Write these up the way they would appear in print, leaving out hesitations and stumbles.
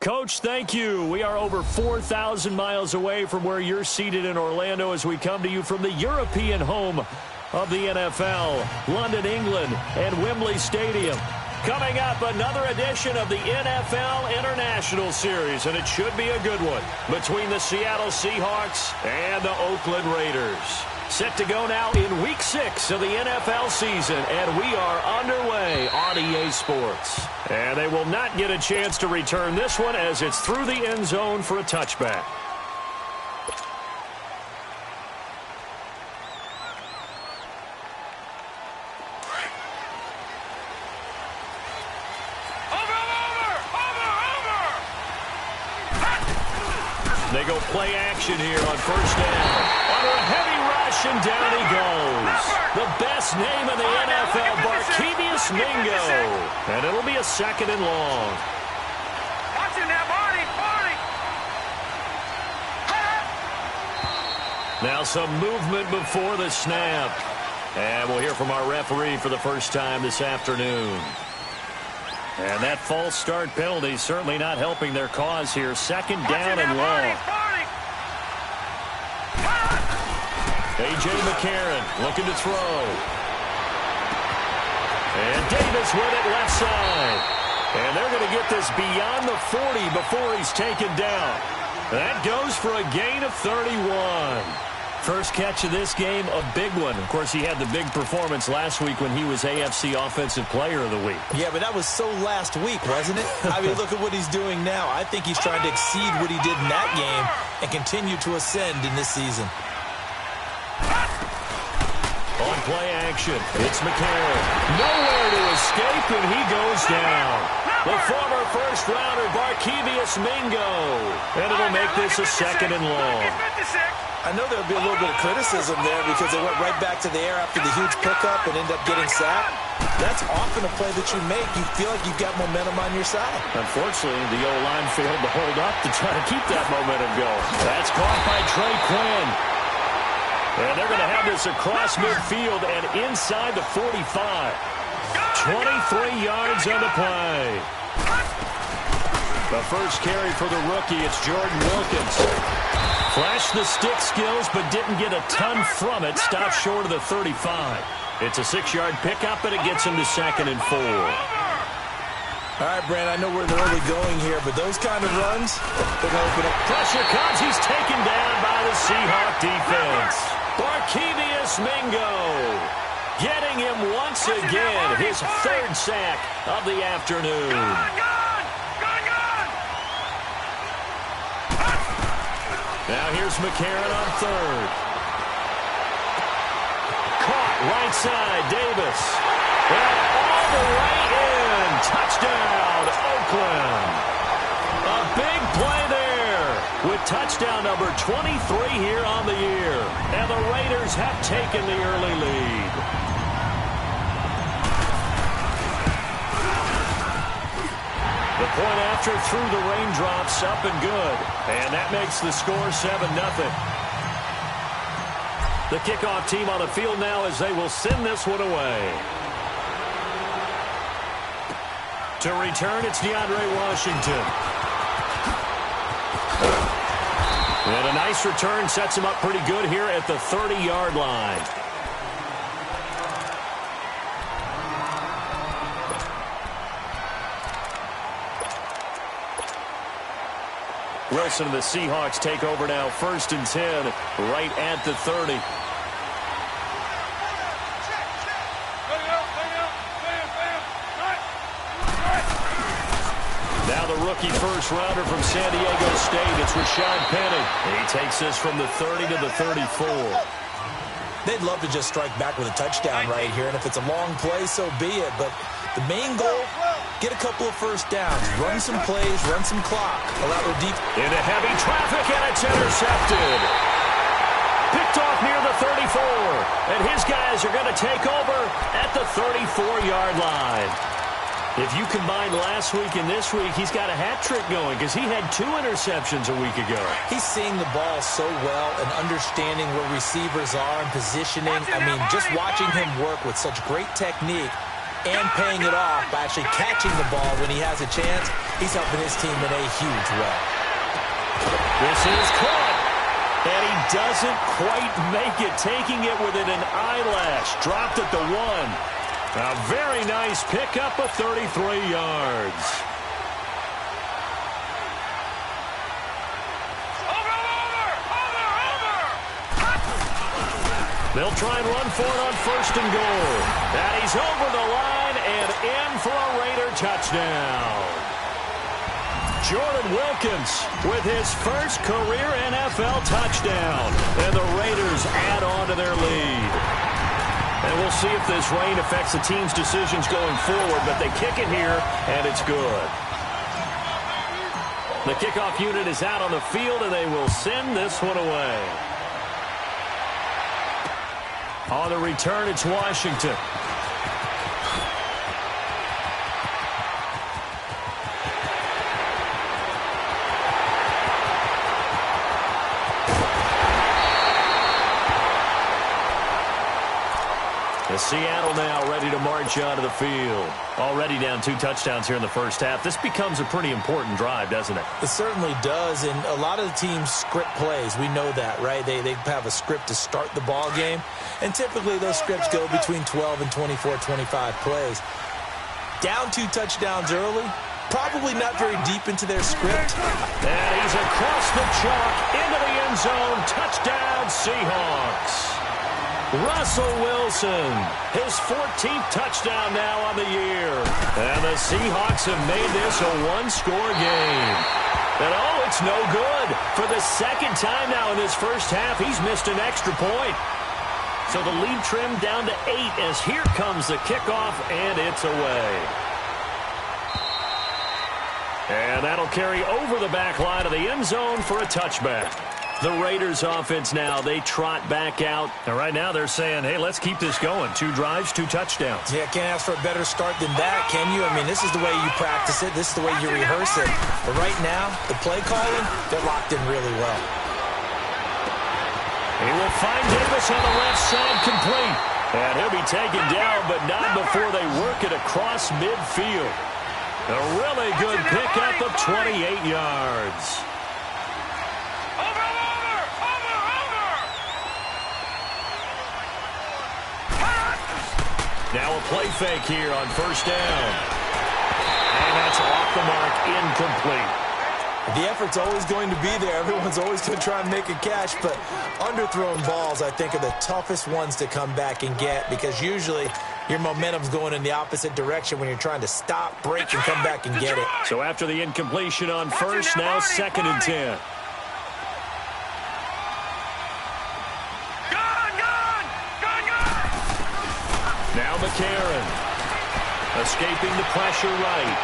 Coach, thank you. We are over 4,000 miles away from where you're seated in Orlando as we come to you from the European home of the NFL, London, England, and Wembley Stadium. Coming up, another edition of the NFL International Series, and it should be a good one, between the Seattle Seahawks and the Oakland Raiders. Set to go now in Week 6 of the NFL season, and we are underway on EA Sports. And they will not get a chance to return this one as it's through the end zone for a touchback. They go play action here on first down. Under a heavy rush, and down he goes. The best name in the NFL, Barkevious Mingo. And it'll be a 2nd and long. Watch it now, Barney. Now some movement before the snap. And we'll hear from our referee for the first time this afternoon. And that false start penalty certainly not helping their cause here. 2nd down and long. A.J. McCarron looking to throw. And Davis with it left side. And they're going to get this beyond the 40 before he's taken down. That goes for a gain of 31. First catch of this game, a big one. Of course, he had the big performance last week when he was AFC Offensive Player of the Week. Yeah, but that was so last week, wasn't it? I mean, look at what he's doing now. I think he's trying to exceed what he did in that game and continue to ascend in this season. On play action, it's McCarron. Nowhere to escape, and he goes down. The former first-rounder, Barkevious Mingo. And it'll make this a 2nd and long. I know there'll be a little bit of criticism there because they went right back to the air after the huge pickup and ended up getting sacked. That's often a play that you make. You feel like you've got momentum on your side. Unfortunately, the O-line failed to hold up to try to keep that momentum going. That's caught by Trey Quinn. And they're going to have this across midfield and inside the 45. 23 yards on the play. The first carry for the rookie, it's Jordan Wilkins. Flashed the stick skills, but didn't get a ton from it. Stopped short of the 35. It's a 6-yard pickup, and it gets him to 2nd and 4. All right, Brand, I know we're in the early going here, but those kind of runs, they're going to open up. Pressure comes. He's taken down by the Seahawk defense. Barkevious Mingo getting him once again. His 3rd sack of the afternoon. Now here's McCarron on 3rd. Caught right side, Davis. And all the way in. Touchdown, Oakland. A big play there with touchdown number 23 here on the year. And the Raiders have taken the early lead. The point after through the raindrops, up and good. And that makes the score 7-0. The kickoff team on the field now as they will send this one away. To return, it's DeAndre Washington. And a nice return sets him up pretty good here at the 30-yard line. Wilson and the Seahawks take over now, 1st and 10, right at the 30. Now the rookie first-rounder from San Diego State, it's Rashad Penny. He takes this from the 30 to the 34. They'd love to just strike back with a touchdown right here, and if it's a long play, so be it. But the main goal, get a couple of first downs, run some plays, run some clock, allow their deep. Into heavy traffic, and it's intercepted. Picked off near the 34, and his guys are going to take over at the 34-yard line. If you combine last week and this week, he's got a hat trick going because he had 2 interceptions a week ago. He's seeing the ball so well and understanding where receivers are and positioning. I mean, just watching him work with such great technique, and paying it off by actually catching the ball when he has a chance. He's helping his team in a huge way. This is caught. And he doesn't quite make it, taking it within an eyelash. Dropped at the 1. A very nice pickup of 33 yards. They'll try and run for it on 1st and goal. And he's over the line and in for a Raider touchdown. Jordan Wilkins with his first career NFL touchdown. And the Raiders add on to their lead. And we'll see if this rain affects the team's decisions going forward, but they kick it here, and it's good. The kickoff unit is out on the field, and they will send this one away. On the return, it's Washington. Seattle now ready to march onto the field. Already down 2 touchdowns here in the first half. This becomes a pretty important drive, doesn't it? It certainly does, and a lot of the teams script plays. We know that, right? They have a script to start the ball game, and typically those scripts go between 12 and 24, 25 plays. Down 2 touchdowns early, probably not very deep into their script. And he's across the chalk into the end zone. Touchdown, Seahawks. Russell Wilson, his 14th touchdown now on the year. And the Seahawks have made this a 1-score game. And oh, it's no good. For the 2nd time now in this first half, he's missed an extra point. So the lead trimmed down to 8 as here comes the kickoff, and it's away. And that'll carry over the back line of the end zone for a touchback. The Raiders offense now, they trot back out. And right now they're saying, hey, let's keep this going. 2 drives, 2 touchdowns. Yeah, can't ask for a better start than that, can you? I mean, this is the way you practice it. This is the way you rehearse it. But right now, the play calling, they're locked in really well. He will find Davis on the left side complete. And he'll be taken down, but not before they work it across midfield. A really good pickup of 28 yards. Now a play fake here on 1st down. And that's off the mark, incomplete. The effort's always going to be there. Everyone's always going to try and make a catch, but underthrown balls, I think, are the toughest ones to come back and get because usually your momentum's going in the opposite direction when you're trying to stop, break, and come back and get it. So after the incompletion on 1st, now 2nd and 10. Now McCarron, escaping the pressure right.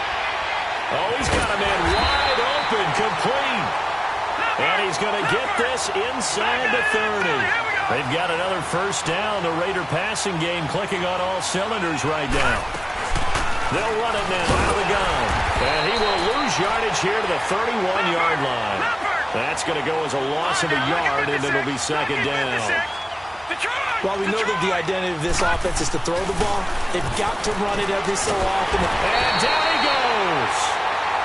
Oh, he's got a man wide open, complete. And he's going to get this inside the 30. They've got another 1st down. The Raider passing game clicking on all cylinders right now. They'll run it now out of the gun. And he will lose yardage here to the 31-yard line. That's going to go as a loss of a yard, and it'll be 2nd down. While we know that the identity of this offense is to throw the ball, they've got to run it every so often. And down he goes.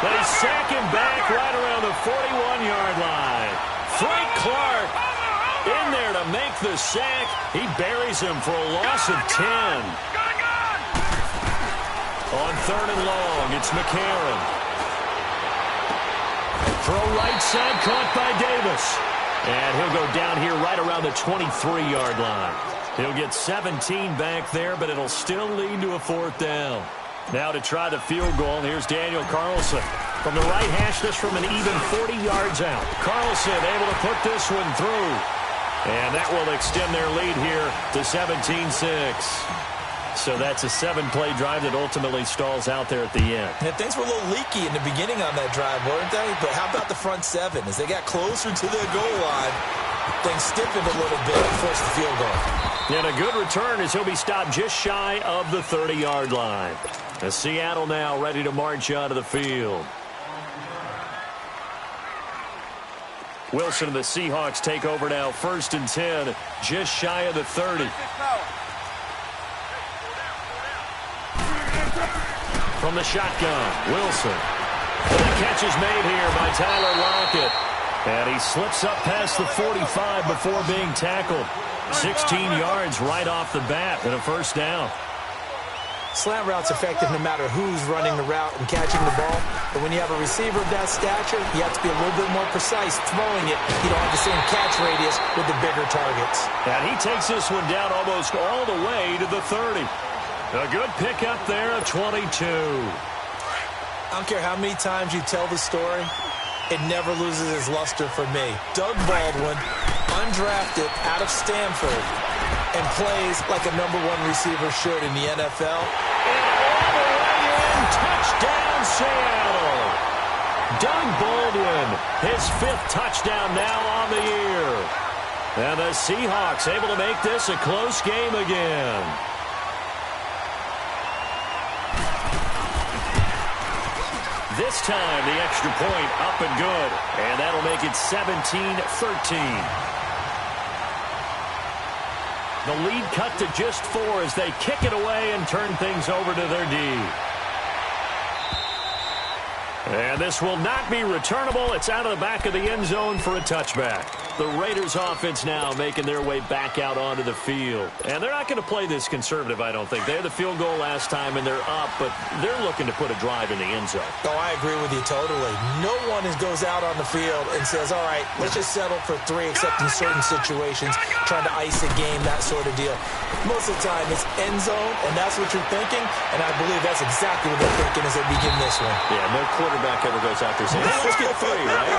They sack him back right around the 41-yard line. Frank Clark in there to make the sack. He buries him for a loss of 10. On 3rd and long, it's McCarron. Throw right side caught by Davis. And he'll go down here right around the 23-yard line. He'll get 17 back there, but it'll still lead to a 4th down. Now to try the field goal, here's Daniel Carlson. From the right hash, this from an even 40 yards out. Carlson able to put this one through. And that will extend their lead here to 17-6. So that's a 7-play drive that ultimately stalls out there at the end. And things were a little leaky in the beginning on that drive, weren't they? But how about the front 7? As they got closer to the goal line, things stiffened a little bit and forced the field goal. And a good return as he'll be stopped just shy of the 30-yard line. As Seattle now ready to march onto the field. Wilson and the Seahawks take over now, 1st and 10, just shy of the 30. From the shotgun, Wilson. And the catch is made here by Tyler Lockett. And he slips up past the 45 before being tackled. 16 yards right off the bat and a first down. Slant route's effective no matter who's running the route and catching the ball. But when you have a receiver of that stature, you have to be a little bit more precise throwing it. You don't have the same catch radius with the bigger targets. And he takes this one down almost all the way to the 30. A good pickup there of 22. I don't care how many times you tell the story, it never loses its luster for me. Doug Baldwin, undrafted out of Stanford, and plays like a #1 receiver should in the NFL. And all the way in, touchdown Seattle. Doug Baldwin, his 5th touchdown now on the year. And the Seahawks able to make this a close game again. This time, the extra point up and good. And that'll make it 17-13. The lead cut to just 4 as they kick it away and turn things over to their D. And this will not be returnable. It's out of the back of the end zone for a touchback. The Raiders offense now making their way back out onto the field. And they're not going to play this conservative, I don't think. They had the field goal last time and they're up, but they're looking to put a drive in the end zone. Oh, I agree with you totally. No one goes out on the field and says, all right, let's just settle for 3 except in certain situations, trying to ice a game, that sort of deal. Most of the time it's end zone, and that's what you're thinking, and I believe that's exactly what they're thinking as they begin this one. Yeah, no quarterback ever goes out there saying, hey, let's get 3, right?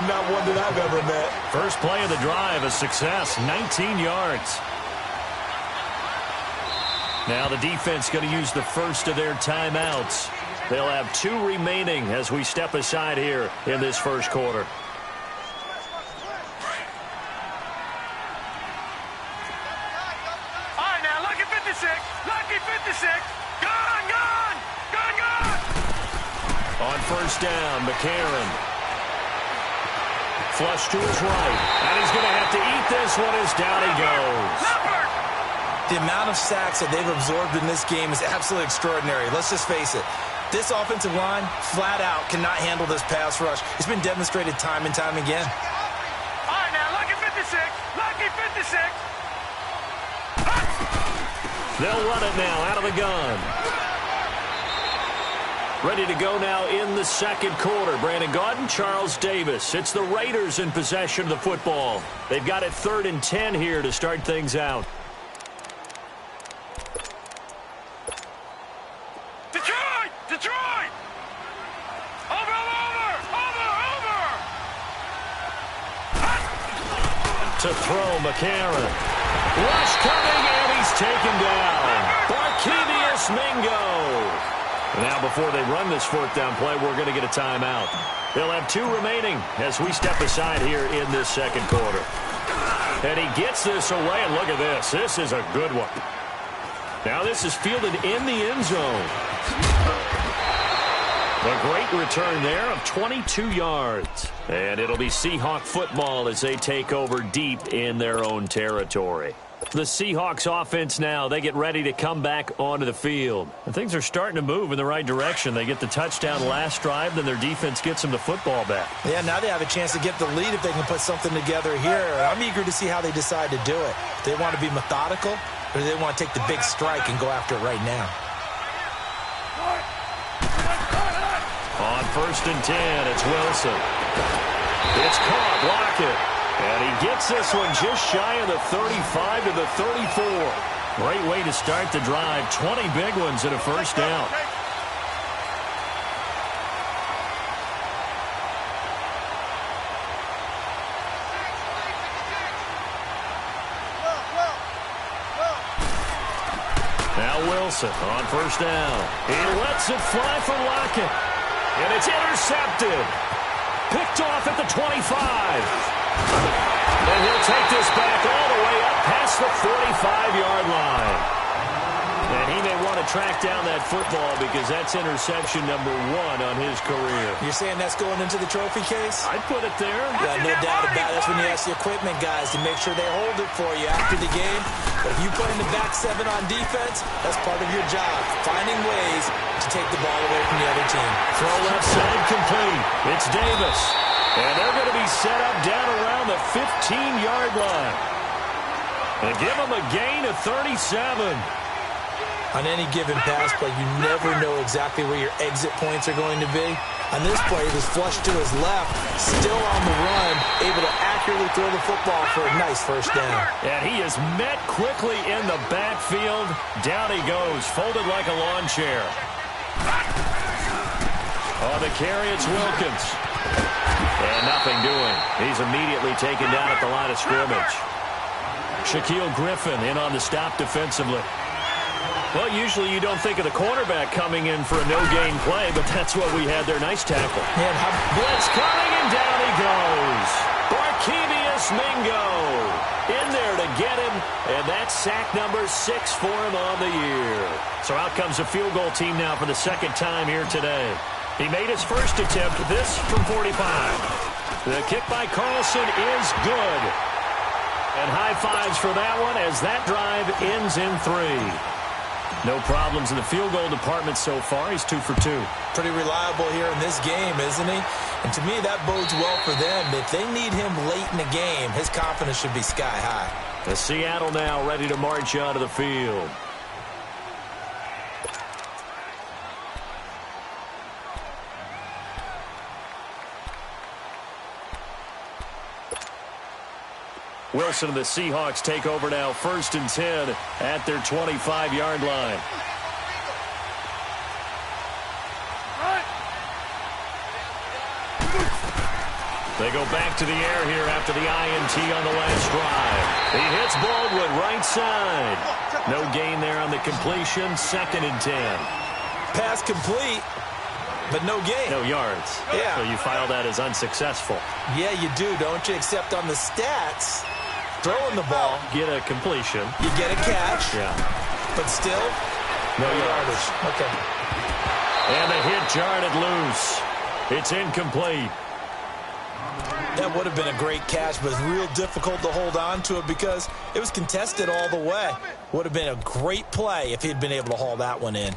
Not one that I've ever met. First play of the drive, a success, 19 yards. Now the defense going to use the first of their timeouts. They'll have 2 remaining as we step aside here in this first quarter. All right, now, lucky 56. Lucky 56. Gone, gone. Gone, gone. On first down, McCarron. Flush to his right. And he's going to have to eat this one as down he goes. The amount of sacks that they've absorbed in this game is absolutely extraordinary. Let's just face it. This offensive line, flat out, cannot handle this pass rush. It's been demonstrated time and time again. All right, now, lucky 56. Lucky 56. They'll run it now out of the gun. Ready to go now in the second quarter. Brandon Gaudin, Charles Davis. It's the Raiders in possession of the football. They've got it 3rd and 10 here to start things out. Detroit! Detroit! Over! To throw, McCarron. Rush coming, and he's taken down. Barkevius Mingo. Now, before they run this 4th down play, we're going to get a timeout. They'll have 2 remaining as we step aside here in this second quarter. And he gets this away, and look at this. This is a good one. Now this is fielded in the end zone. A great return there of 22 yards. And it'll be Seahawk football as they take over deep in their own territory. The Seahawks offense now, they get ready to come back onto the field. And things are starting to move in the right direction. They get the touchdown last drive, then their defense gets them the football back. Yeah, now they have a chance to get the lead if they can put something together here. I'm eager to see how they decide to do it. Do they want to be methodical, or do they want to take the big strike and go after it right now? On 1st and 10, it's Wilson. It's caught, Lockett. And he gets this one just shy of the 35 to the 34. Great way to start the drive. 20 big ones and a first down. Now Wilson on first down. He lets it fly for Lockett. And it's intercepted. Picked off at the 25. And he'll take this back all the way up past the 45-yard line. And he may want want to track down that football because that's interception number 1 on his career. You're saying that's going into the trophy case? I'd put it there. Yeah, no doubt about it. That's when you ask the equipment guys to make sure they hold it for you after the game. But if you play in the back 7 on defense, that's part of your job, finding ways to take the ball away from the other team. Throw left side complete. It's Davis. And they're going to be set up down around the 15-yard line. And give them a gain of 37. On any given pass play, you never know exactly where your exit points are going to be. On this play, it was flushed to his left, still on the run, able to accurately throw the football for a nice first down. And he is met quickly in the backfield. Down he goes, folded like a lawn chair. On the carry, it's Wilkins. And nothing doing. He's immediately taken down at the line of scrimmage. Shaquille Griffin in on the stop defensively. Well, usually you don't think of the cornerback coming in for a no-gain play, but that's what we had there. Nice tackle. Blitz coming, and down he goes. Barkevious Mingo in there to get him, and that's sack number 6 for him on the year. So out comes a field goal team now for the second time here today. He made his first attempt, this from 45. The kick by Carlson is good. And high fives for that one as that drive ends in 3. No problems in the field goal department so far. He's 2 for 2. Pretty reliable here in this game, isn't he? And to me, that bodes well for them. If they need him late in the game, his confidence should be sky high. The Seattle now ready to march onto the field. Wilson and the Seahawks take over now, 1st and 10 at their 25-yard line. They go back to the air here after the INT on the last drive. He hits Baldwin right side. No gain there on the completion, 2nd and 10. Pass complete, but no gain. No yards. Yeah. So you file that as unsuccessful. Yeah, you do, don't you? Except on the stats, throwing the ball, get a completion. You get a catch. Yeah. But still, no yardage. Okay. And the hit jarred loose. It's incomplete. That would have been a great catch, but it's real difficult to hold on to it because it was contested all the way. Would have been a great play if he'd been able to haul that one in.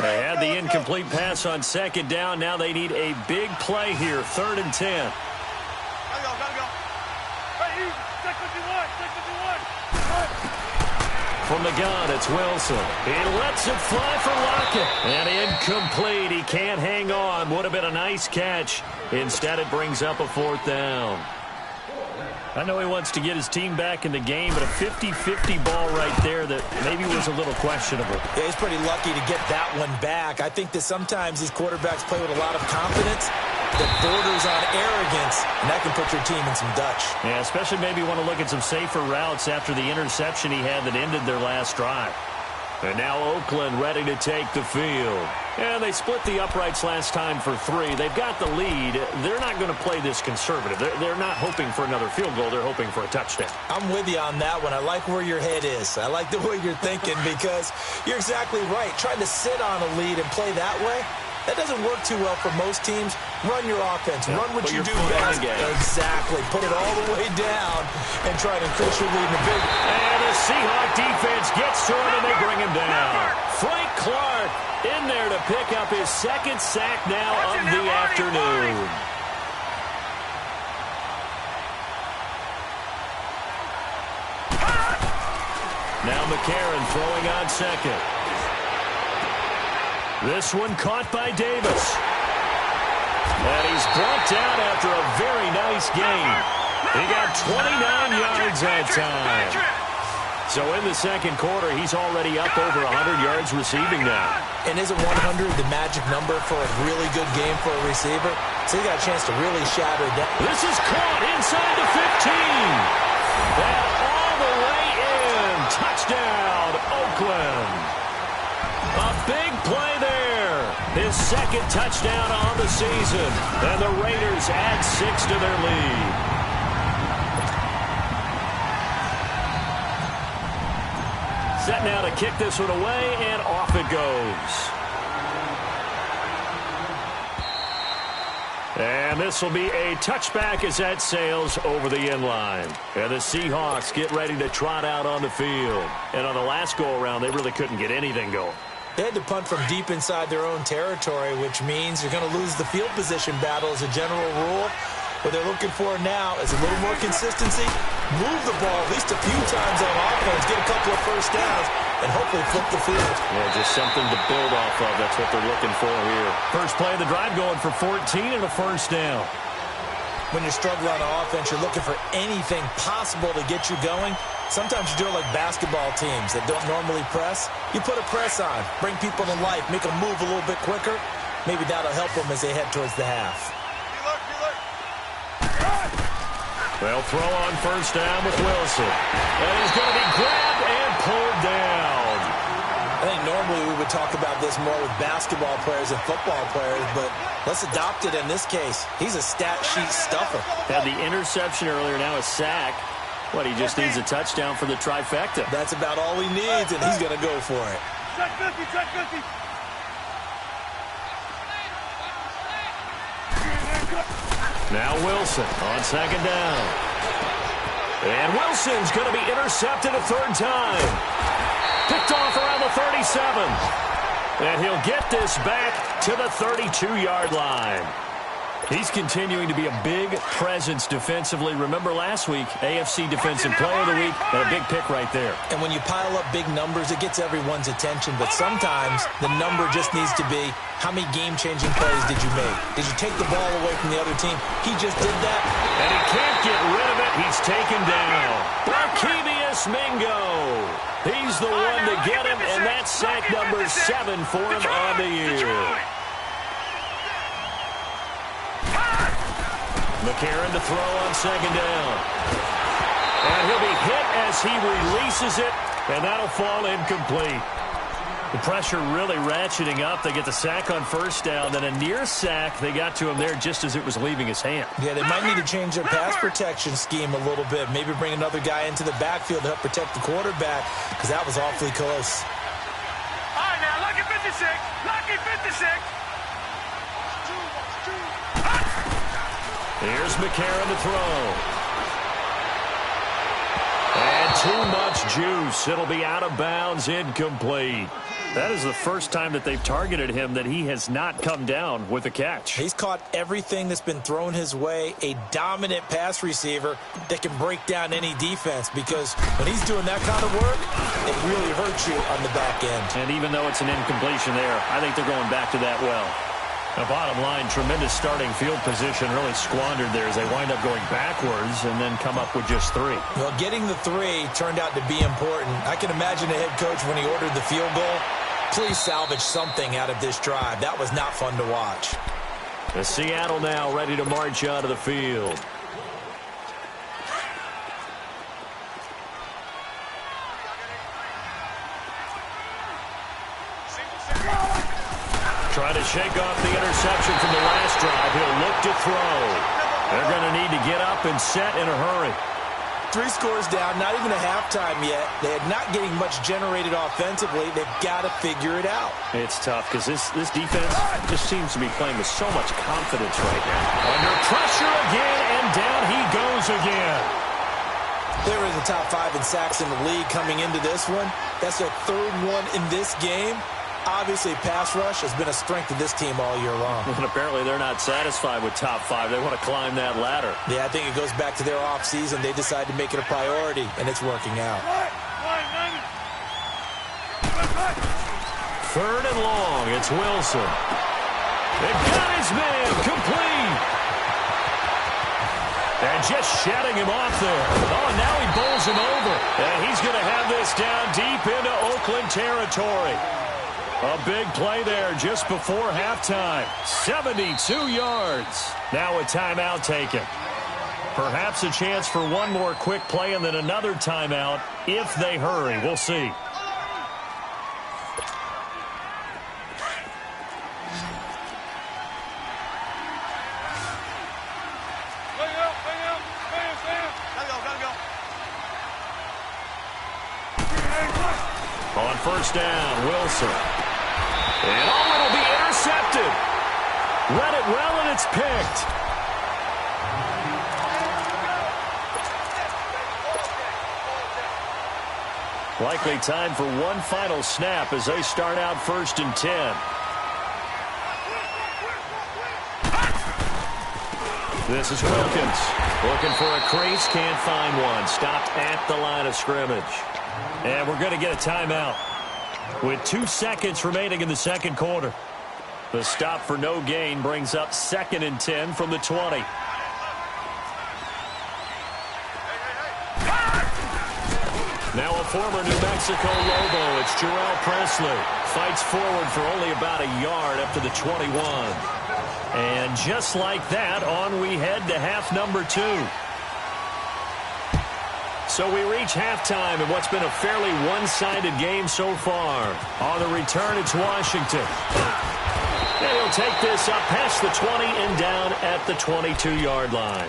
They had the incomplete pass on 2nd down. Now they need a big play here, 3rd and 10. Gotta go. Hey, you, take what you want. From the gun, it's Wilson. He lets it fly for Lockett. And incomplete. He can't hang on. Would have been a nice catch. Instead, it brings up a 4th down. I know he wants to get his team back in the game, but a 50-50 ball right there that maybe was a little questionable. Yeah, he's pretty lucky to get that one back. I think that sometimes these quarterbacks play with a lot of confidence that borders on arrogance, and that can put your team in some Dutch. Yeah, especially maybe want to look at some safer routes after the interception he had that ended their last drive. And now Oakland ready to take the field. And they split the uprights last time for 3. They've got the lead. They're not going to play this conservative. They're not hoping for another field goal. They're hoping for a touchdown. I'm with you on that one. I like where your head is. I like the way you're thinking because you're exactly right. Trying to sit on a lead and play that way, that doesn't work too well for most teams. Run your offense. Run what you do best. Exactly. Put it all the way down and try to increase your lead in the big. And the Seahawk defense gets to him, and they bring him down. Frank Clark in there to pick up his 2nd sack now of the afternoon. Now McCarron throwing on 2nd. This one caught by Davis. And he's brought down after a very nice game. He got 29 yards that time. So in the 2nd quarter, he's already up over 100 yards receiving now. And isn't 100 the magic number for a really good game for a receiver? So he got a chance to really shatter that. This is caught inside the 15. And all the way in. Touchdown, Oakland. A big play there. His 2nd touchdown on the season. And the Raiders add 6 to their lead. set now to kick this one away, and off it goes. And this will be a touchback as that sails over the inline. And the Seahawks get ready to trot out on the field. And on the last go-around, they really couldn't get anything going. They had to punt from deep inside their own territory, which means you're going to lose the field position battle as a general rule. What they're looking for now is a little more consistency, move the ball at least a few times on offense, get a couple of first downs, and hopefully flip the field. Yeah, just something to build off of. That's what they're looking for here. First play of the drive going for 14 and a first down. When you're struggling on offense, you're looking for anything possible to get you going. Sometimes you do it like basketball teams that don't normally press. You put a press on, bring people to life, make them move a little bit quicker. Maybe that'll help them as they head towards the half. They'll throw on first down with Wilson. And he's going to be grabbed and pulled down. I think normally we would talk about this more with basketball players and football players, but let's adopt it in this case. He's a stat sheet stuffer. Had the interception earlier, now a sack. What, he just needs a touchdown for the trifecta. That's about all he needs, and he's going to go for it. Check 50, check 50. Now Wilson on second down. And Wilson's going to be intercepted a third time. Picked off around the 37. And he'll get this back to the 32-yard line. He's continuing to be a big presence defensively. Remember last week, AFC Defensive Player of the Week, and a big pick right there. And when you pile up big numbers, it gets everyone's attention. But sometimes the number just needs to be, how many game-changing plays did you make? Did you take the ball away from the other team? He just did that. And he can't get rid of it. He's taken down. Barkevius Mingo. He's the one to get him, and that's sack number 7 for him on the year. McCarron to throw on second down. And he'll be hit as he releases it, and that'll fall incomplete. The pressure really ratcheting up. They get the sack on first down, then a near sack. They got to him there just as it was leaving his hand. Yeah, they might need to change their pass protection scheme a little bit. Maybe bring another guy into the backfield to help protect the quarterback, because that was awfully close. All right, now, lucky 56. Lucky 56. Here's McCarron to throw. And too much juice. It'll be out of bounds, incomplete. That is the first time that they've targeted him that he has not come down with a catch. He's caught everything that's been thrown his way. A dominant pass receiver that can break down any defense, because when he's doing that kind of work, it really hurts you on the back end. And even though it's an incompletion there, I think they're going back to that well. The bottom line, tremendous starting field position, really squandered there as they wind up going backwards and then come up with just 3. Well, getting the 3 turned out to be important. I can imagine the head coach when he ordered the field goal. Please salvage something out of this drive. That was not fun to watch. The Seattle now ready to march onto the field. Trying to shake off the interception from the last drive. He'll look to throw. They're going to need to get up and set in a hurry. 3 scores down, not even a halftime yet. They're not getting much generated offensively. They've got to figure it out. It's tough because this defense just seems to be playing with so much confidence right now. Under pressure again, and down he goes again. They were in the top 5 in sacks in the league coming into this one. That's their 3rd one in this game. Obviously, pass rush has been a strength of this team all year long. And apparently they're not satisfied with top 5. They want to climb that ladder. Yeah, I think it goes back to their offseason. They decided to make it a priority, and it's working out. 3rd and long. It's Wilson. They've got his man complete. And just shedding him off there. Oh, and now he bowls him over. And he's going to have this down deep into Oakland territory. A big play there just before halftime. 72 yards. Now a timeout taken. Perhaps a chance for one more quick play and then another timeout if they hurry. We'll see. On first down, Wilson. And it'll be intercepted. Read it well, and it's picked. Likely time for one final snap as they start out 1st and 10. This is Wilkins. Looking for a crease, can't find one. Stopped at the line of scrimmage. And we're going to get a timeout with 2 seconds remaining in the second quarter. The stop for no gain brings up 2nd and 10 from the 20. Now a former New Mexico Lobo, it's Jarrell Presley. Fights forward for only about a yard up to the 21. And just like that, on we head to half number 2. So we reach halftime in what's been a fairly one-sided game so far. On the return, it's Washington. And he'll take this up past the 20 and down at the 22-yard line.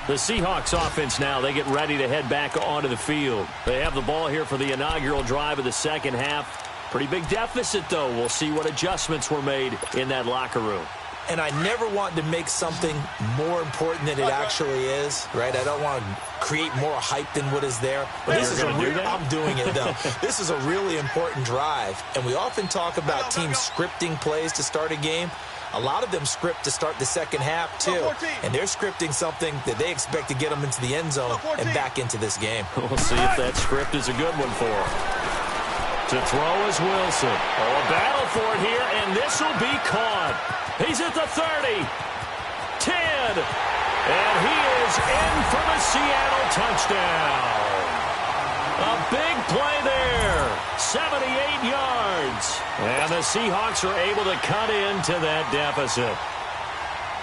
The Seahawks offense now, they get ready to head back onto the field. They have the ball here for the inaugural drive of the second half. Pretty big deficit, though. We'll see what adjustments were made in that locker room. And I never want to make something more important than it actually is, right? I don't want to create more hype than what is there. But this is I'm doing it, though. This is a really important drive. And we often talk about teams scripting plays to start a game. A lot of them script to start the second half, too. And they're scripting something that they expect to get them into the end zone and back into this game. We'll see if that script is a good one for them. To throw is Wilson. Oh, a battle for it here, and this will be caught. He's at the 30. 10. And he is in for the Seattle touchdown. A big play there. 78 yards. And the Seahawks are able to cut into that deficit.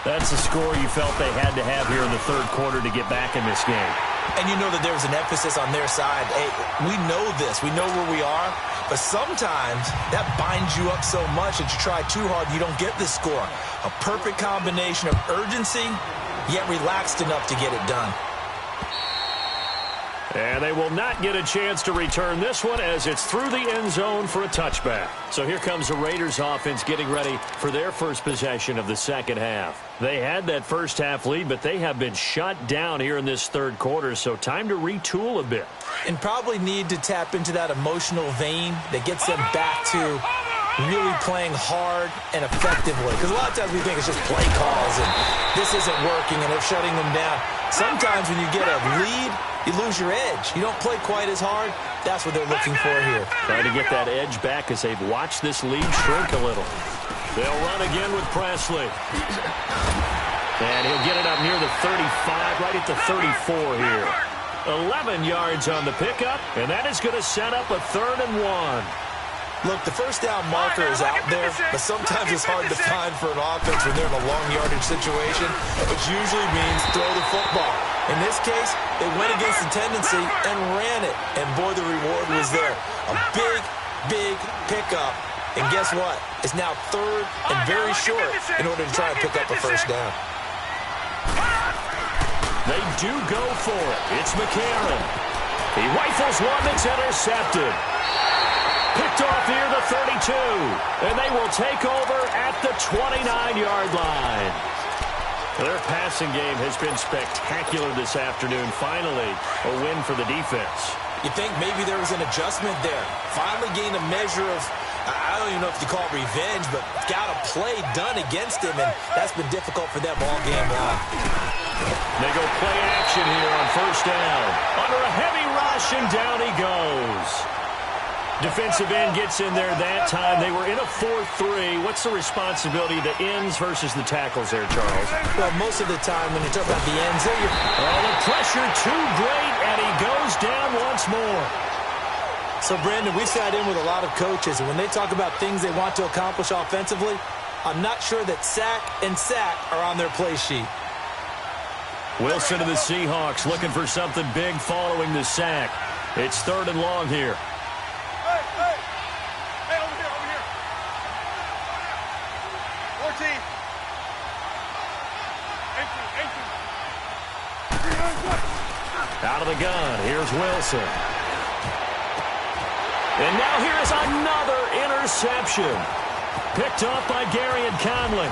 That's the score you felt they had to have here in the third quarter to get back in this game. And you know that there was an emphasis on their side. Hey, we know this. We know where we are. But sometimes that binds you up so much that you try too hard and you don't get this score. A perfect combination of urgency, yet relaxed enough to get it done. And they will not get a chance to return this one as it's through the end zone for a touchback. So here comes the Raiders offense getting ready for their first possession of the second half. They had that first half lead, but they have been shut down here in this third quarter, so time to retool a bit. And probably need to tap into that emotional vein that gets them back to really playing hard and effectively. Because a lot of times we think it's just play calls and this isn't working and they're shutting them down. Sometimes when you get a lead, you lose your edge. You don't play quite as hard. That's what they're looking for here. Trying to get that edge back as they've watched this lead shrink a little. They'll run again with Presley. And he'll get it up near the 35, right at the 34 here. 11 yards on the pickup, and that is going to set up a 3rd and 1. Look, the first down marker is out there, but sometimes it's hard to find for an offense when they're in a long yardage situation, which usually means throw the football. In this case, they went against the tendency and ran it, and boy, the reward was there. A big, big pickup, and guess what? It's now 3rd and very short in order to try and pick up a first down. They do go for it. It's McCarron. He rifles one that's intercepted. Picked off near the 32, and they will take over at the 29-yard line. Their passing game has been spectacular this afternoon. Finally, a win for the defense. You think maybe there was an adjustment there. Finally gained a measure of, I don't even know if you call it revenge, but got a play done against him, and that's been difficult for them all game long. They go play action here on first down. Under a heavy rush, and down he goes. Defensive end gets in there that time. They were in a 4-3. What's the responsibility of the ends versus the tackles there, Charles? Well, most of the time when you talk about the ends, the pressure too great, and he goes down once more. So, Brandon, we've sat in with a lot of coaches, and when they talk about things they want to accomplish offensively, I'm not sure that sack and sack are on their play sheet. Wilson to the Seahawks looking for something big following the sack. It's 3rd and long here. Hey, over here. 14. 18. Out of the gun. Here's Wilson. And now here is another interception. Picked off by Gary and Conley.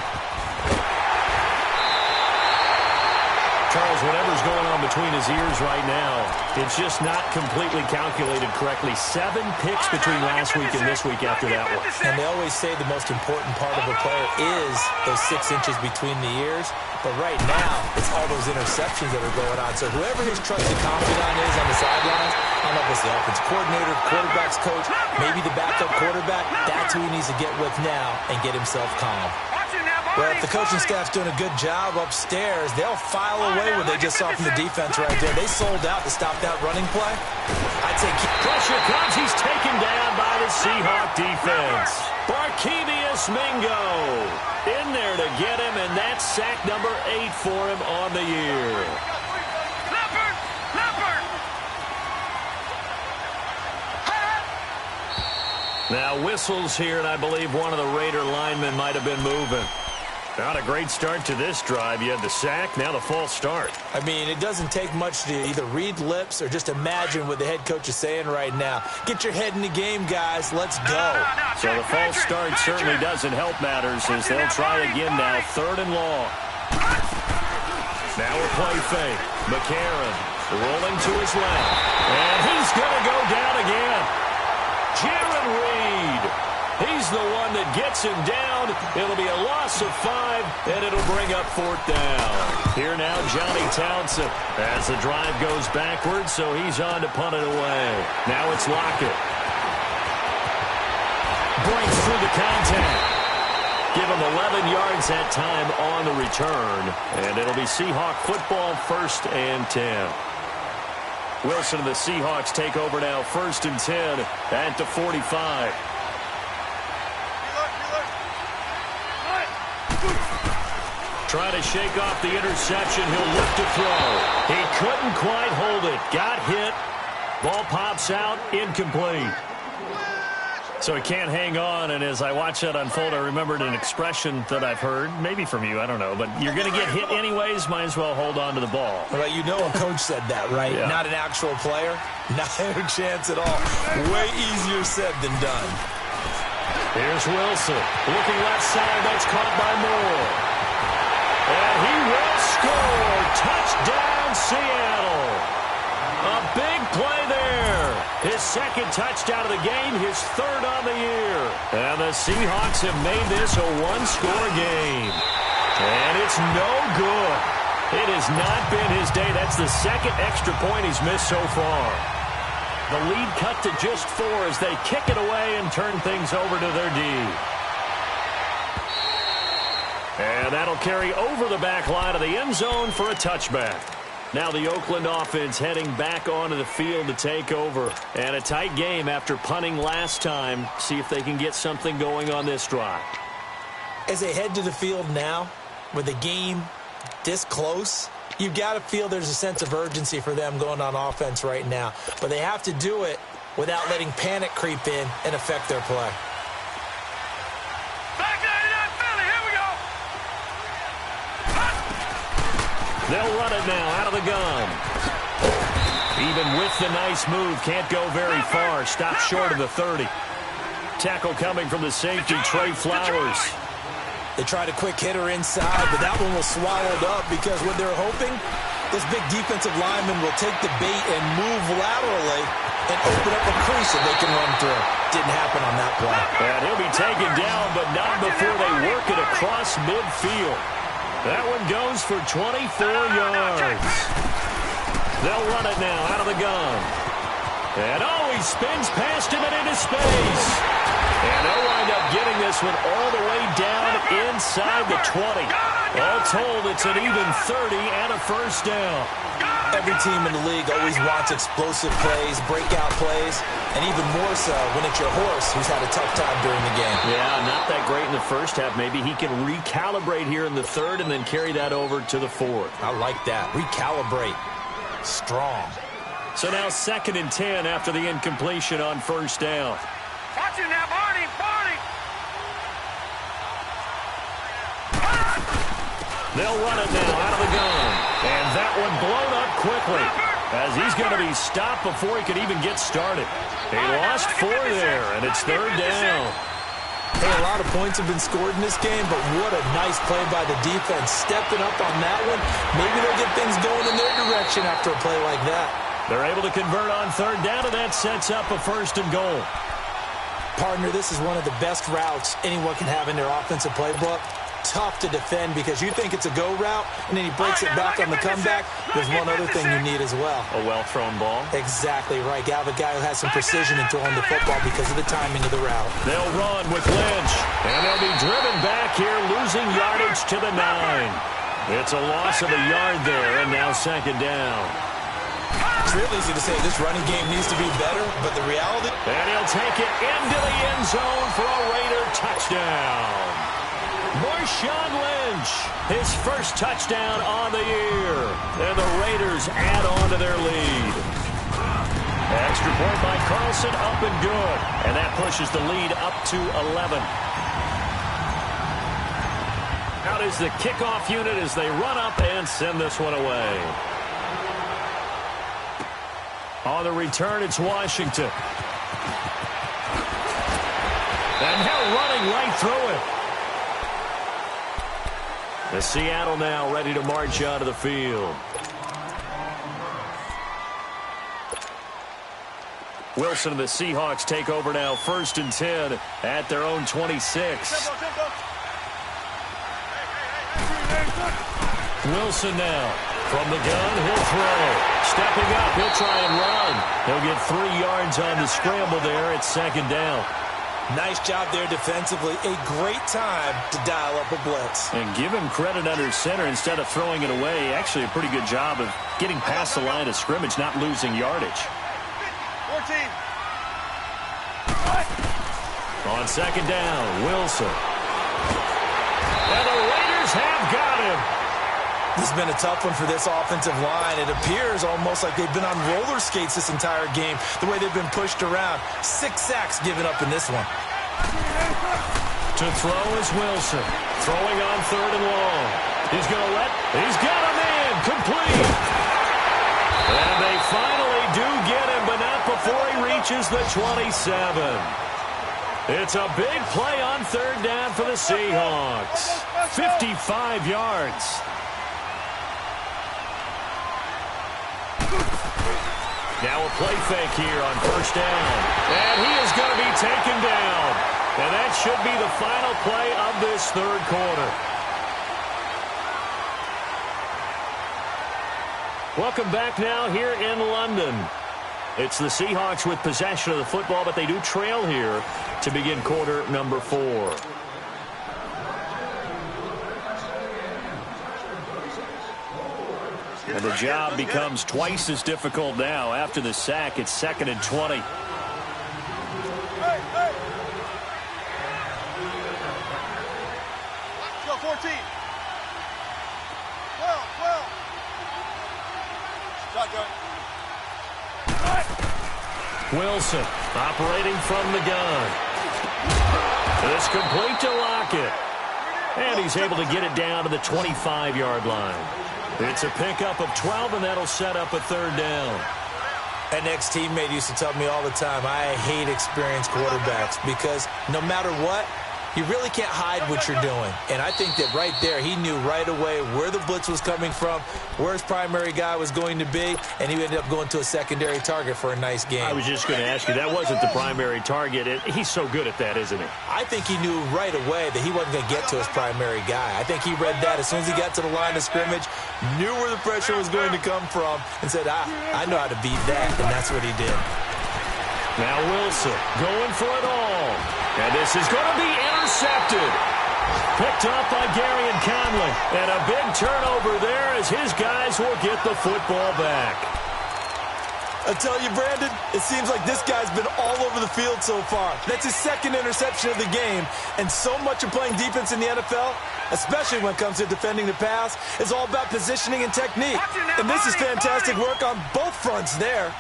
Charles, whatever's going on between his ears right now, it's just not completely calculated correctly. 7 picks between last week and this week after that one. And they always say the most important part of a player is those 6 inches between the ears. But right now, it's all those interceptions that are going on. So whoever his trusted confidant is on the sidelines, I don't know if it's the offensive coordinator, quarterback's coach, maybe the backup quarterback, that's who he needs to get with now and get himself calm. Well, if the coaching staff's doing a good job upstairs, they'll file away what they just saw from the defense right there. They sold out to stop that running play. I'd say pressure comes. He's taken down by the Seahawk defense. Barkevious Mingo in there to get him, and that's sack number 8 for him on the year. Now whistles here, and I believe one of the Raider linemen might have been moving. Not a great start to this drive. You had the sack, now the false start. I mean, it doesn't take much to either read lips or just imagine what the head coach is saying right now. Get your head in the game, guys. Let's go. So the false start certainly doesn't help matters as they'll try again now. 3rd and long. Now a play fake. McCarron rolling to his left. And he's going to go down again. Jaron Reed. He's the one that gets him down. It'll be a loss of 5, and it'll bring up 4th down. Here now, Johnny Townsend as the drive goes backwards, so he's on to punt it away. Now it's Lockett. Breaks through the contact. Give him 11 yards that time on the return, and it'll be Seahawk football, 1st and 10. Wilson and the Seahawks take over now, 1st and 10 at the 45. Trying to shake off the interception. He'll look to throw. He couldn't quite hold it. Got hit. Ball pops out. Incomplete. So he can't hang on, and as I watch that unfold, I remembered an expression that I've heard, maybe from you, I don't know, but you're going to get hit anyways, might as well hold on to the ball. Well, you know a coach said that, right? Yeah. Not an actual player. Not a chance at all. Way easier said than done. Here's Wilson. Looking left side. That's caught by Moore. And he will score. Touchdown, Seattle. A big play there. His 2nd touchdown of the game, his 3rd on the year. And the Seahawks have made this a 1-score game. And it's no good. It has not been his day. That's the 2nd extra point he's missed so far. The lead cut to just 4 as they kick it away and turn things over to their D. And that'll carry over the back line of the end zone for a touchback. Now the Oakland offense heading back onto the field to take over. And a tight game after punting last time. See if they can get something going on this drive. As they head to the field now, with the game this close, you've got to feel there's a sense of urgency for them going on offense right now. But they have to do it without letting panic creep in and affect their play. They'll run it now out of the gun. Even with the nice move, can't go very far. Stopped short of the 30. Tackle coming from the safety, Trey Flowers. They tried a quick hitter inside, but that one was swallowed up because what they're hoping, this big defensive lineman will take the bait and move laterally and open up a crease that they can run through. Didn't happen on that play. And he'll be taken down, but not before they work it across midfield. That one goes for 24 yards. They'll run it now out of the gun. And he spins past him and into space. And they'll wind up getting this one all the way down inside the 20. All told, it's an even 30 and a 1st down. Every team in the league always wants explosive plays, breakout plays, and even more so when it's your horse who's had a tough time during the game. Yeah, not that great in the 1st half. Maybe he can recalibrate here in the 3rd and then carry that over to the 4th. I like that. Recalibrate. Strong. So now 2nd and 10 after the incompletion on 1st down. Watch it now, Barney! Barney! They'll run it now out of the gun. And that one blown up quickly. as he's going to be stopped before he could even get started. He lost 4 there, and it's 3rd down. Hey, a lot of points have been scored in this game, but what a nice play by the defense. Stepping up on that one, maybe they'll get things going in their direction after a play like that. They're able to convert on 3rd down, and that sets up a 1st and goal. Partner, this is one of the best routes anyone can have in their offensive playbook. Tough to defend because you think it's a go route, and then he breaks it back on the comeback. There's one other thing you need as well. A well-thrown ball. Exactly right. You have a guy who has some precision in throwing the football because of the timing of the route. They'll run with Lynch, and they'll be driven back here, losing yardage to the 9. It's a loss of a yard there, and now 2nd down. It's real easy to say this running game needs to be better, but the reality... And he'll take it into the end zone for a Raider touchdown. Marshawn Lynch, his 1st touchdown on the year. And the Raiders add on to their lead. Extra point by Carlson, up and good. And that pushes the lead up to 11. Out is the kickoff unit as they run up and send this one away. On the return, it's Washington. And now running right through it. The Seattle now ready to march onto the field. Wilson and the Seahawks take over now, 1st and 10 at their own 26. Wilson now from the gun, he'll throw. Stepping up, he'll try and run. He'll get 3 yards on the scramble there at 2nd down. Nice job there defensively. A great time to dial up a blitz. And give him credit under center instead of throwing it away. Actually a pretty good job of getting past the line of scrimmage, not losing yardage. 14. On 2nd down, Wilson. And the Raiders have got him. This has been a tough one for this offensive line. It appears almost like they've been on roller skates this entire game, the way they've been pushed around. 6 sacks given up in this one. To throw is Wilson. Throwing on 3rd and long. He's got him in. Complete. And they finally do get him, but not before he reaches the 27. It's a big play on 3rd down for the Seahawks. 55 yards. Now a play fake here on 1st down. And he is going to be taken down. And that should be the final play of this 3rd quarter. Welcome back now here in London. It's the Seahawks with possession of the football, but they do trail here to begin quarter number 4. And the job becomes twice as difficult now. After the sack, it's 2nd and 20. Hey. Go 14. 12. Shotgun. Wilson operating from the gun. It's complete to Lockett. And he's able to get it down to the 25-yard line. It's a pickup of 12, and that'll set up a 3rd down. An ex-teammate used to tell me all the time, I hate experienced quarterbacks because no matter what, you really can't hide what you're doing. And I think that right there, he knew right away where the blitz was coming from, where his primary guy was going to be, and he ended up going to a secondary target for a nice game. I was just going to ask you, that wasn't the primary target. He's so good at that, isn't he? I think he knew right away that he wasn't going to get to his primary guy. I think he read that as soon as he got to the line of scrimmage, knew where the pressure was going to come from, and said, I know how to beat that, and that's what he did. Now Wilson going for it all. And this is going to be intercepted. Picked up by Gary and Conley. And a big turnover there as his guys will get the football back. I tell you, Brandon, it seems like this guy's been all over the field so far. That's his 2nd interception of the game. And so much of playing defense in the NFL, especially when it comes to defending the pass, is all about positioning and technique. And this is fantastic work on both fronts there.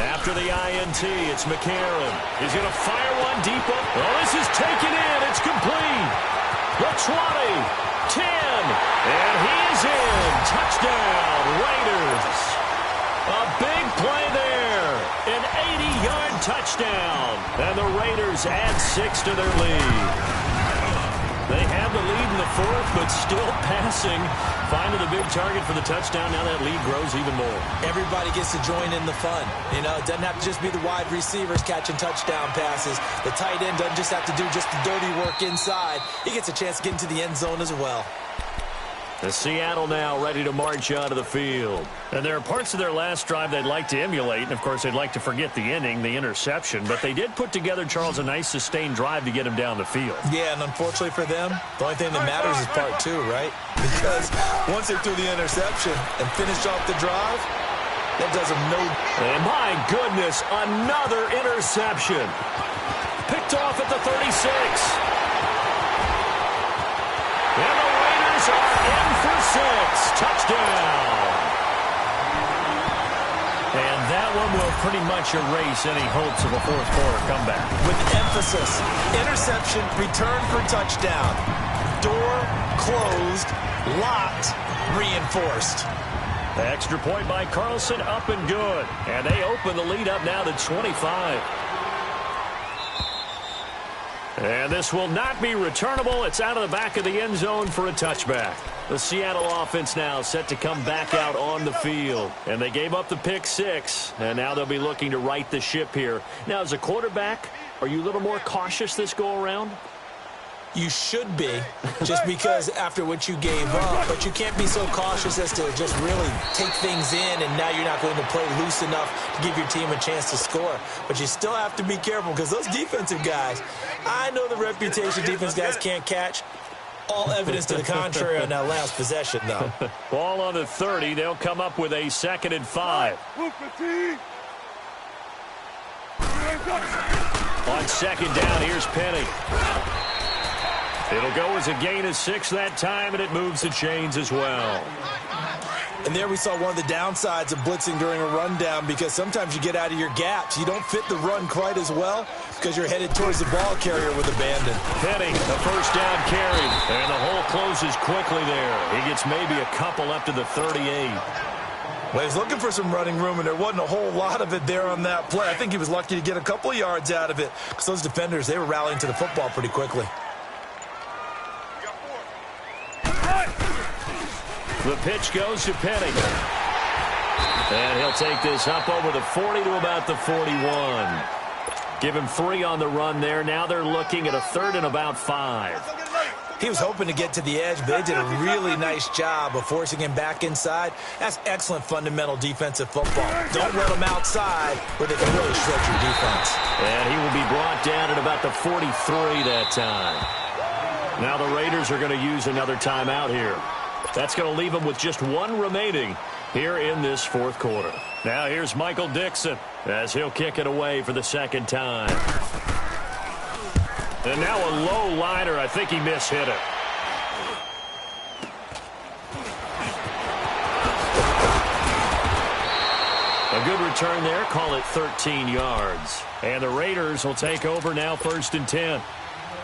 After the INT, it's McCarron. He's going to fire one deep up. Oh, this is taken in. It's complete. The 20, 10, and he is in. Touchdown, touchdown. And the Raiders add 6 to their lead. They have the lead in the fourth, but still passing. Finding the big target for the touchdown. Now that lead grows even more. Everybody gets to join in the fun. You know, it doesn't have to just be the wide receivers catching touchdown passes. The tight end doesn't just have to do just the dirty work inside. He gets a chance to get into the end zone as well. The Seattle now ready to march onto the field. And there are parts of their last drive they'd like to emulate. And, of course, they'd like to forget the inning, the interception. But they did put together, Charles, a nice sustained drive to get him down the field. Yeah, and unfortunately for them, the only thing that matters is part 2, right? Because once they threw the interception and finished off the drive, that does them no... And, my goodness, another interception. Picked off at the 36. And the Raiders are in for 6. Touchdown. And that one will pretty much erase any hopes of a fourth quarter comeback. With emphasis, interception, return for touchdown. Door closed, locked, reinforced. The extra point by Carlson, up and good. And they open the lead up now to 25. And this will not be returnable. It's out of the back of the end zone for a touchback. The Seattle offense now set to come back out on the field. And they gave up the pick 6. And now they'll be looking to right the ship here. Now, as a quarterback, are you a little more cautious this go-around? You should be, just because after what you gave up. But you can't be so cautious as to just really take things in, and now you're not going to play loose enough to give your team a chance to score. But you still have to be careful, because those defensive guys, I know the reputation defense guys can't catch. All evidence to the contrary on that last possession, though. Ball on the 30. They'll come up with a 2nd and 5. On 2nd down, here's Penny. It'll go as a gain of 6 that time, and it moves the chains as well. And there we saw one of the downsides of blitzing during a rundown, because sometimes you get out of your gaps. You don't fit the run quite as well because you're headed towards the ball carrier with abandon. Penny, the first down carry, and the hole closes quickly there. He gets maybe a couple up to the 38. Well, he was looking for some running room, and there wasn't a whole lot of it there on that play. I think he was lucky to get a couple of yards out of it, because those defenders, they were rallying to the football pretty quickly. The pitch goes to Penny. And he'll take this up over the 40 to about the 41. Give him 3 on the run there. Now they're looking at a 3rd and about 5. He was hoping to get to the edge, but they did a really nice job of forcing him back inside. That's excellent fundamental defensive football. Don't let him outside where they can really shred your defense. And he will be brought down at about the 43 that time. Now the Raiders are going to use another timeout here. That's going to leave them with just 1 remaining here in this fourth quarter. Now here's Michael Dixon as he'll kick it away for the 2nd time. And now a low liner. I think he mishit it. A good return there. Call it 13 yards. And the Raiders will take over now, 1st and 10.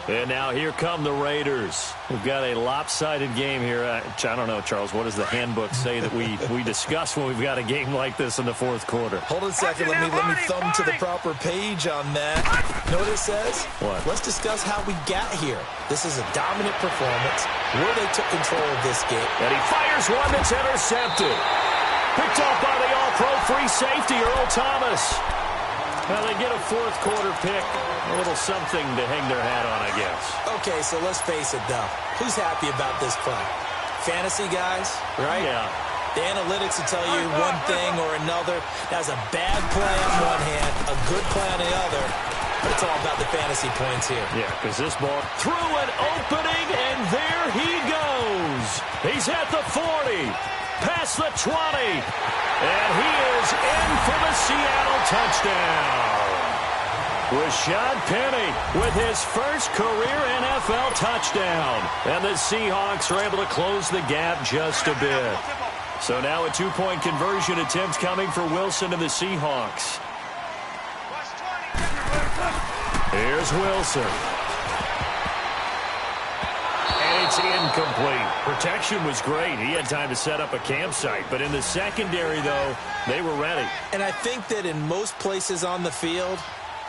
And now here come the Raiders. We've got a lopsided game here. I don't know, Charles, what does the handbook say that we discuss when we've got a game like this in the fourth quarter? Hold on a second. Let me thumb to the proper page on that. Know what it says? What? Let's discuss how we got here. This is a dominant performance where they took control of this game. And he fires one that's intercepted. Picked off by the all-pro free safety, Earl Thomas. Well, they get a fourth quarter pick. A little something to hang their hat on, I guess. Okay, so let's face it, though. Who's happy about this play? Fantasy guys, right? Yeah. The analytics will tell you one thing or another. That's a bad play on one hand, a good play on the other. But it's all about the fantasy points here. Yeah, because this ball through an opening, and there he goes. He's at the 40, past the 20, and he is in for the Seattle touchdown. Rashad Penny with his first career NFL touchdown. And the Seahawks are able to close the gap just a bit. So now a 2-point conversion attempt coming for Wilson and the Seahawks. Here's Wilson. And it's incomplete. Protection was great. He had time to set up a campsite. But in the secondary, though, they were ready. And I think that in most places on the field,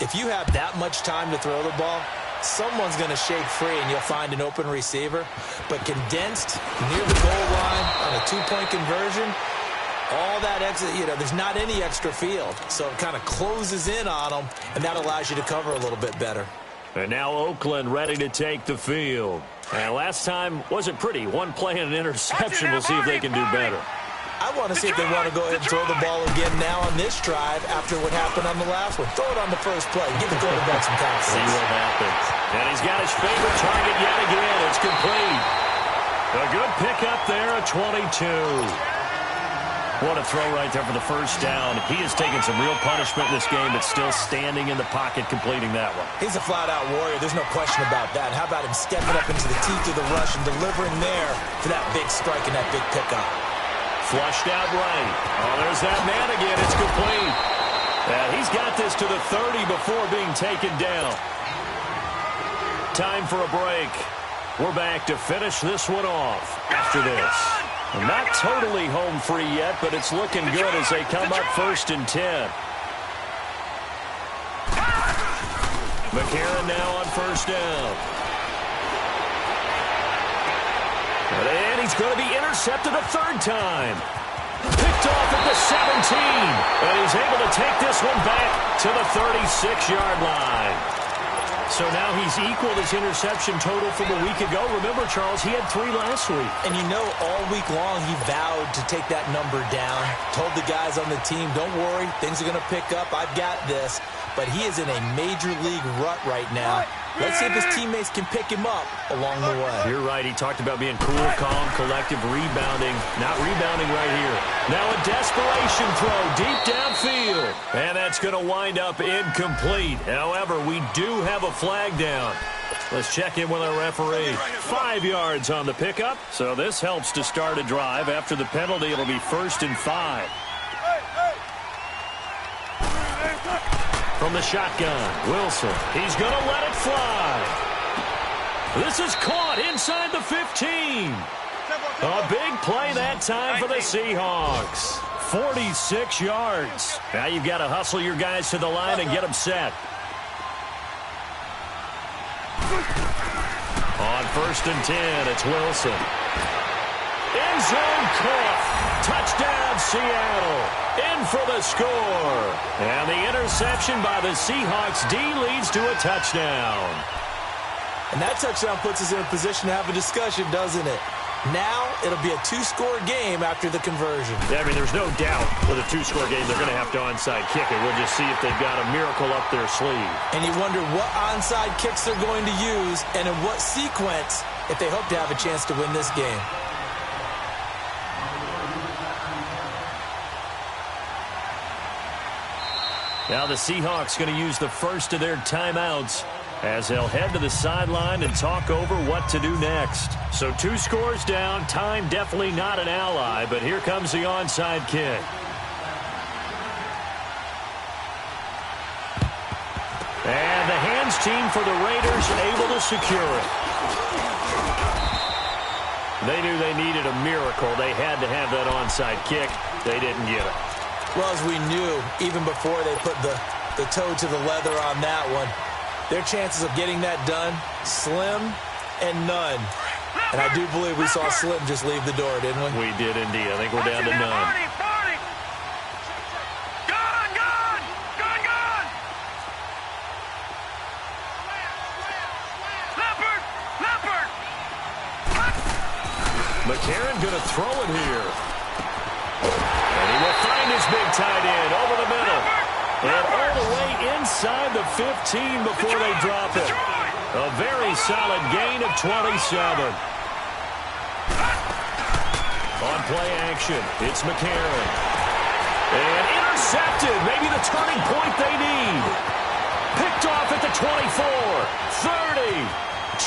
If you have that much time to throw the ball, someone's going to shake free and you'll find an open receiver. But condensed near the goal line on a two-point conversion, all that extra, there's not any extra field. So it kind of closes in on them, and that allows you to cover a little bit better. And now Oakland ready to take the field. And last time wasn't pretty. One play and an interception. We'll see if they can do better. I want to see if they want to go ahead and throw the ball again now on this drive after what happened on the last one. Throw it on the first play. Give the quarterback some confidence. See what happens. And he's got his favorite target yet again. It's complete. A good pickup there, a 22. What a throw right there for the first down. He has taken some real punishment in this game, but still standing in the pocket, completing that one. He's a flat-out warrior. There's no question about that. How about him stepping up into the teeth of the rush and delivering there for that big strike and that big pickup? Flushed out right. Oh, there's that man again. It's complete. He's got this to the 30 before being taken down. Time for a break. We're back to finish this one off after this. Not totally home free yet, but it's looking good as they come up 1st and 10. McCarron now on 1st down. And he's going to be intercepted a 3rd time. Picked off at the 17. And he's able to take this one back to the 36-yard line. So now he's equaled his interception total from a week ago. Remember, Charles, he had 3 last week. And all week long he vowed to take that number down. Told the guys on the team, don't worry, things are going to pick up. I've got this. But he is in a major league rut right now. Let's see if his teammates can pick him up along the way. You're right. He talked about being cool, calm, collective, rebounding. Not rebounding right here. Now a desperation throw deep downfield. And that's going to wind up incomplete. However, we do have a flag down. Let's check in with our referee. 5 yards on the pickup. So this helps to start a drive. After the penalty, it'll be 1st and 5. From the shotgun, Wilson. He's going to let it fly. This is caught inside the 15. A big play that time for the Seahawks. 46 yards. Now you've got to hustle your guys to the line and get them set. On 1st and 10, it's Wilson. End zone caught. Touchdown, Seattle. In for the score. And the interception by the Seahawks D leads to a touchdown. And that touchdown puts us in a position to have a discussion, doesn't it? Now it'll be a 2-score game after the conversion. Yeah, I mean, there's no doubt with a 2-score game they're going to have to onside kick it. We'll just see if they've got a miracle up their sleeve. And you wonder what onside kicks they're going to use and in what sequence if they hope to have a chance to win this game. Now the Seahawks going to use the first of their timeouts as they'll head to the sideline and talk over what to do next. So 2 scores down. Time definitely not an ally, but here comes the onside kick. And the hands team for the Raiders able to secure it. They knew they needed a miracle. They had to have that onside kick. They didn't get it. Well, as we knew, even before they put the toe to the leather on that one, their chances of getting that done, slim and none. And I do believe we saw Slim just leave the door, didn't we? We did indeed. I think we're down to none. McCarron going to throw it here. And he will find his big tight end over the middle. And all the way inside the 15 before they drop it. A very solid gain of 27. On play action, it's McCarron. And intercepted. Maybe the turning point they need. Picked off at the 24, 30,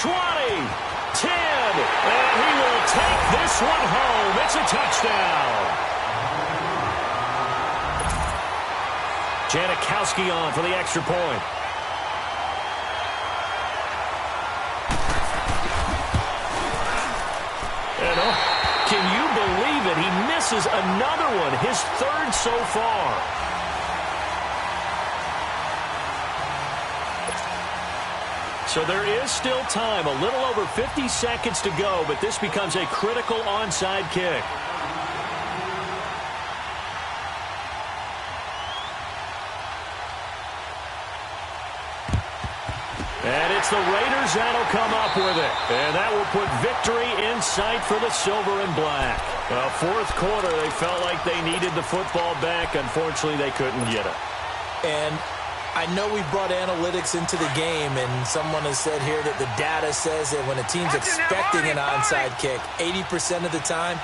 20, 10. And he will take this one home. It's a touchdown. Janikowski on for the extra point. And can you believe it? He misses another one, his 3rd so far. So there is still time, a little over 50 seconds to go, but this becomes a critical onside kick. And it's the Raiders that'll come up with it. And that will put victory in sight for the silver and black. Fourth quarter, they felt like they needed the football back. Unfortunately, they couldn't get it. And I know we brought analytics into the game, and someone has said here that the data says that when a team's expecting an onside kick, 80% of the time,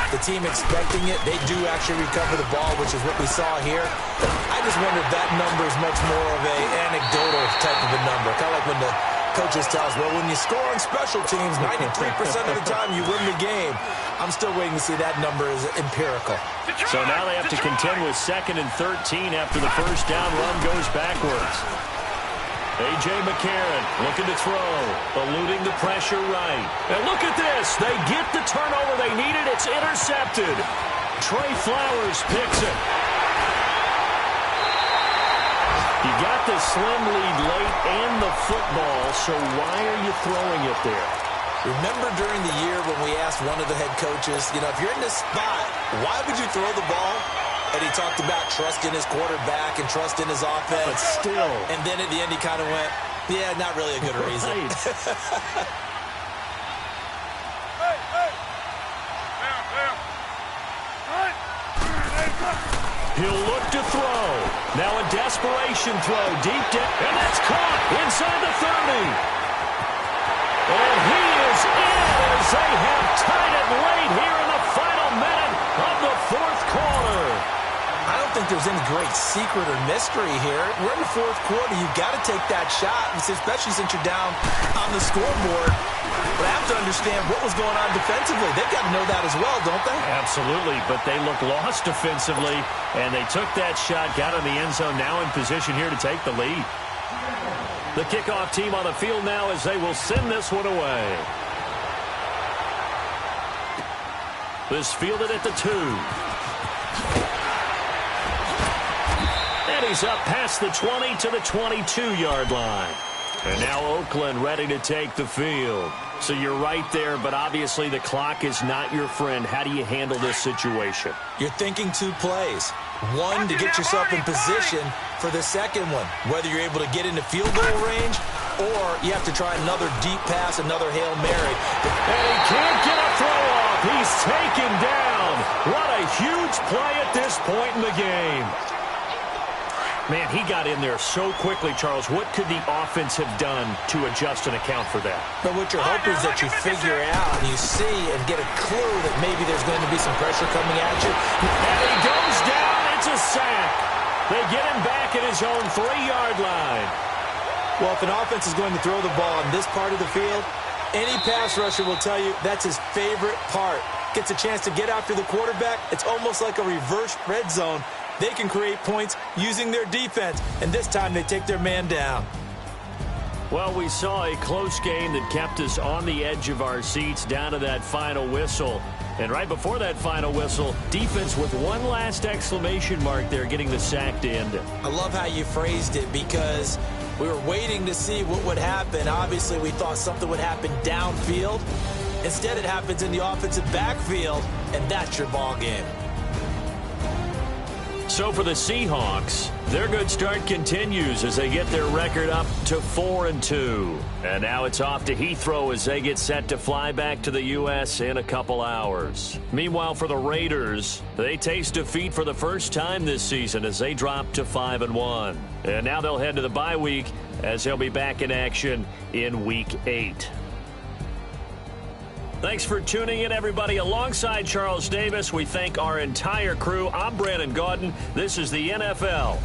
the team expecting it, they do actually recover the ball, which is what we saw here. I just wonder if that number is much more of an anecdotal type of a number. Kind of like when the coaches tell us, well, when you score on special teams, 93% of the time you win the game. I'm still waiting to see that number is empirical. So now they have to contend with 2nd and 13 after the first down run goes backwards. A.J. McCarron looking to throw, eluding the pressure right. And look at this. They get the turnover they needed. It's intercepted. Trey Flowers picks it. You got the slim lead late and the football, so why are you throwing it there? Remember during the year when we asked one of the head coaches, you know, if you're in this spot, why would you throw the ball? And he talked about trusting his quarterback and trusting his offense. But still. And then at the end he kind of went, yeah, not really a good reason. He'll look to throw. Now a desperation throw deep down. And that's caught inside the 30. And he is in as they have tied it late here in the final minute of the fourth quarter. I don't think there's any great secret or mystery here. We're in the fourth quarter. You've got to take that shot, especially since you're down on the scoreboard. But I have to understand what was going on defensively. They've got to know that as well, don't they? Absolutely, but they look lost defensively, and they took that shot, got in the end zone, now in position here to take the lead. The kickoff team on the field now as they will send this one away. This fielded at the 2. And he's up past the 20 to the 22-yard line. And now Oakland ready to take the field. So you're right there, but obviously the clock is not your friend. How do you handle this situation? You're thinking 2 plays. One, to get yourself in position for the second one, whether you're able to get into field goal range or you have to try another deep pass, another Hail Mary. And he can't get a throw off. He's taken down. What a huge play at this point in the game. Man, he got in there so quickly, Charles. What could the offense have done to adjust and account for that? But what you're hoping is that you figure out and you see and get a clue that maybe there's going to be some pressure coming at you. And he goes down. It's a sack. They get him back at his own 3-yard line. Well, if an offense is going to throw the ball in this part of the field, any pass rusher will tell you that's his favorite part. Gets a chance to get after the quarterback. It's almost like a reverse red zone. They can create points using their defense, and this time they take their man down. Well, we saw a close game that kept us on the edge of our seats down to that final whistle. And right before that final whistle, defense with one last exclamation mark there, getting the sack to end it. I love how you phrased it because we were waiting to see what would happen. Obviously, we thought something would happen downfield. Instead, it happens in the offensive backfield, and that's your ball game. So for the Seahawks, their good start continues as they get their record up to 4-2. And now it's off to Heathrow as they get set to fly back to the U.S. in a couple hours. Meanwhile, for the Raiders, they taste defeat for the first time this season as they drop to 5-1. And now they'll head to the bye week as they'll be back in action in Week 8. Thanks for tuning in, everybody. Alongside Charles Davis, we thank our entire crew. I'm Brandon Gaudin. This is the NFL.